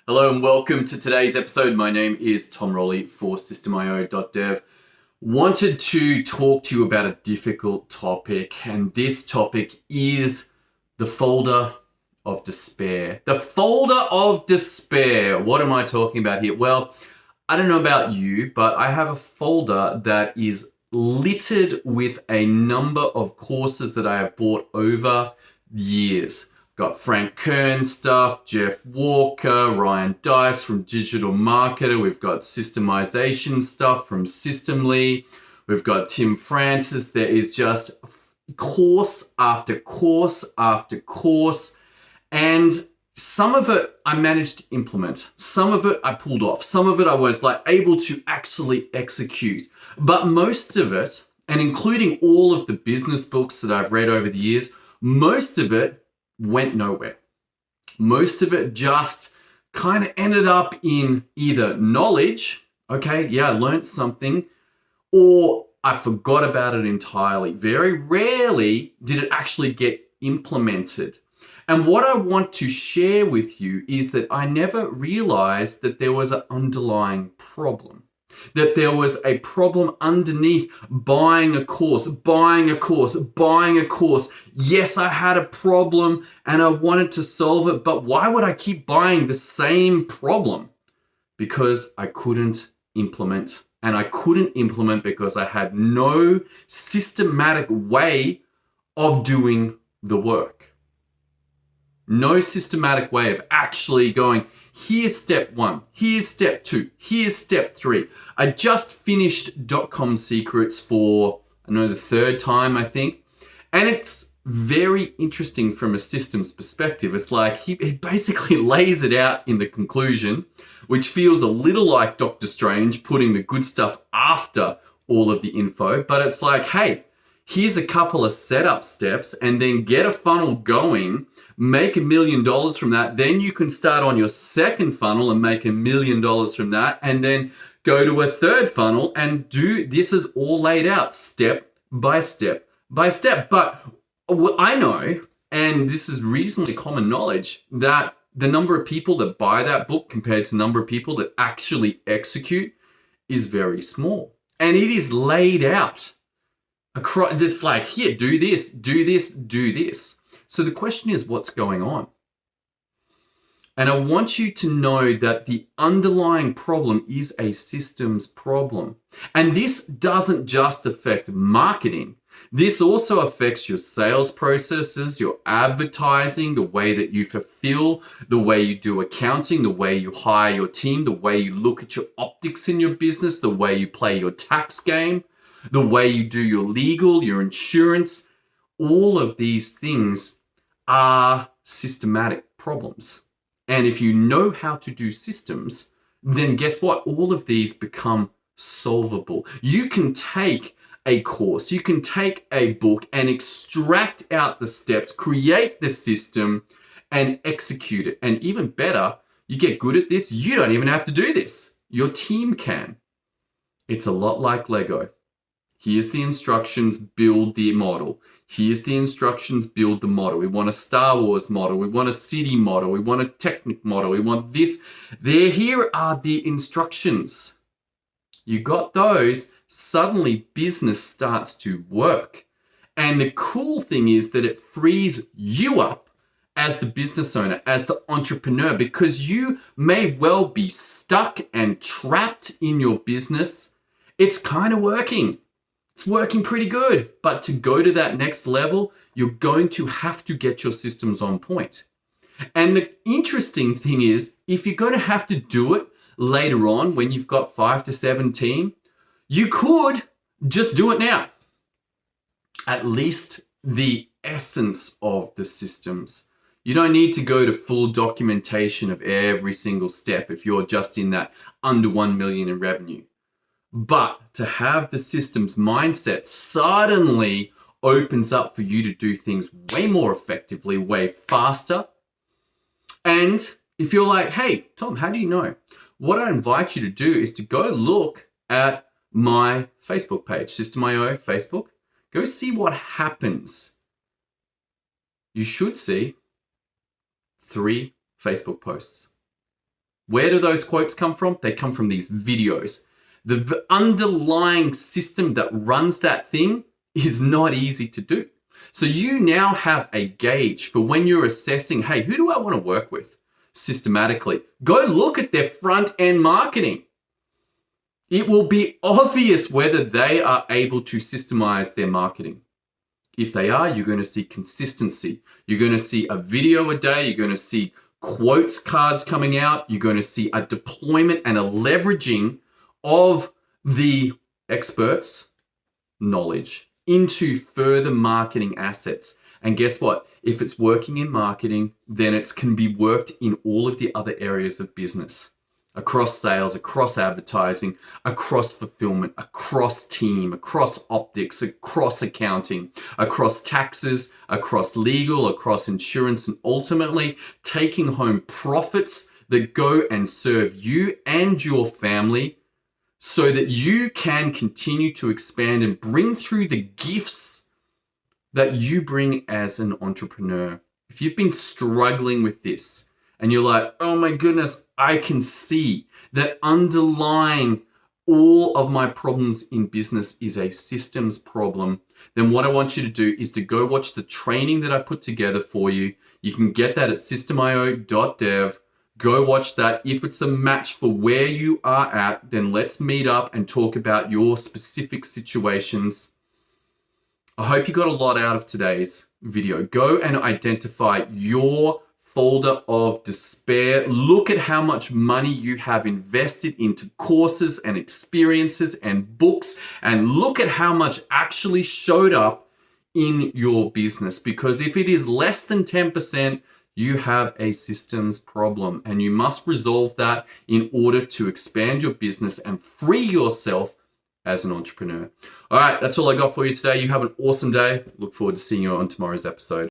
Hello and welcome to today's episode. My name is Tom Rolley for systemio.dev. Wanted to talk to you about a difficult topic, and this topic is the folder of despair. The folder of despair. What am I talking about here? Well, I don't know about you, but I have a folder that is littered with a number of courses that I have bought over years. Got Frank Kern stuff, Jeff Walker, Ryan Dice from Digital Marketer. We've got systemization stuff from Systemly. We've got Tim Francis. There is just course after course after course. And some of it I managed to implement. Some of it I pulled off. Some of it I was able to actually execute. But most of it, and including all of the business books that I've read over the years, most of it went nowhere. Most of it just kind of ended up in either knowledge, okay, yeah, I learned something, or I forgot about it entirely. Very rarely did it actually get implemented. And what I want to share with you is that I never realized that there was an underlying problem. That there was a problem underneath buying a course. Yes, I had a problem and I wanted to solve it, but why would I keep buying the same problem? Because I couldn't implement. And I couldn't implement because I had no systematic way of doing the work. No systematic way of actually going, here's step 1, here's step 2, here's step 3. I just finished .com Secrets for, the third time, I think. And it's very interesting from a systems perspective. It's like he basically lays it out in the conclusion, which feels a little like Doctor Strange putting the good stuff after all of the info. But it's like, hey, here's a couple of setup steps and then get a funnel going, make $1 million from that. Then you can start on your second funnel and make $1 million from that. And then go to a third funnel and do, this is all laid out step by step by step. But I know, and this is reasonably common knowledge, that the number of people that buy that book compared to the number of people that actually execute is very small. And it is laid out. It's like, here, do this, do this, do this. So the question is, what's going on? And I want you to know that the underlying problem is a systems problem. And this doesn't just affect marketing. This also affects your sales processes, your advertising, the way that you fulfill, the way you do accounting, the way you hire your team, the way you look at your optics in your business, the way you play your tax game, the way you do your legal, your insurance. All of these things are systematic problems. And if you know how to do systems, then guess what? All of these become solvable. You can take a course, you can take a book and extract out the steps, create the system and execute it. And even better, you get good at this, you don't even have to do this. Your team can. It's a lot like Lego. Here's the instructions, build the model. Here's the instructions, build the model. We want a Star Wars model. We want a city model. We want a Technic model. We want this. Here are the instructions. You got those, suddenly business starts to work. And the cool thing is that it frees you up as the business owner, as the entrepreneur, because you may well be stuck and trapped in your business. It's kind of working. It's working pretty good, but to go to that next level, you're going to have to get your systems on point. And the interesting thing is, if you're going to have to do it later on when you've got 5 to 7 team, you could just do it now. At least the essence of the systems. You don't need to go to full documentation of every single step if you're just in that under 1 million in revenue. But to have the systems mindset suddenly opens up for you to do things way more effectively, way faster. And if you're like, hey, Tom, how do you know? What I invite you to do is to go look at my Facebook page, System.io Facebook. Go see what happens. You should see 3 Facebook posts. Where do those quotes come from? They come from these videos. The underlying system that runs that thing is not easy to do. So you now have a gauge for when you're assessing, hey, who do I want to work with systematically? Go look at their front end marketing. It will be obvious whether they are able to systemize their marketing. If they are, you're going to see consistency. You're going to see a video a day. You're going to see quotes cards coming out. You're going to see a deployment and a leveraging of the experts' knowledge into further marketing assets. And guess what? If it's working in marketing, then it can be worked in all of the other areas of business, across sales, across advertising, across fulfillment, across team, across optics, across accounting, across taxes, across legal, across insurance, and ultimately taking home profits that go and serve you and your family so that you can continue to expand and bring through the gifts that you bring as an entrepreneur. If you've been struggling with this and you're like, oh my goodness, I can see that underlying all of my problems in business is a systems problem, then what I want you to do is to go watch the training that I put together for you. You can get that at systemio.dev. Go watch that. If it's a match for where you are at, then let's meet up and talk about your specific situations. I hope you got a lot out of today's video. Go and identify your folder of despair. Look at how much money you have invested into courses and experiences and books, and look at how much actually showed up in your business. Because if it is less than 10%, you have a systems problem, and you must resolve that in order to expand your business and free yourself as an entrepreneur. All right, that's all I got for you today. You have an awesome day. Look forward to seeing you on tomorrow's episode.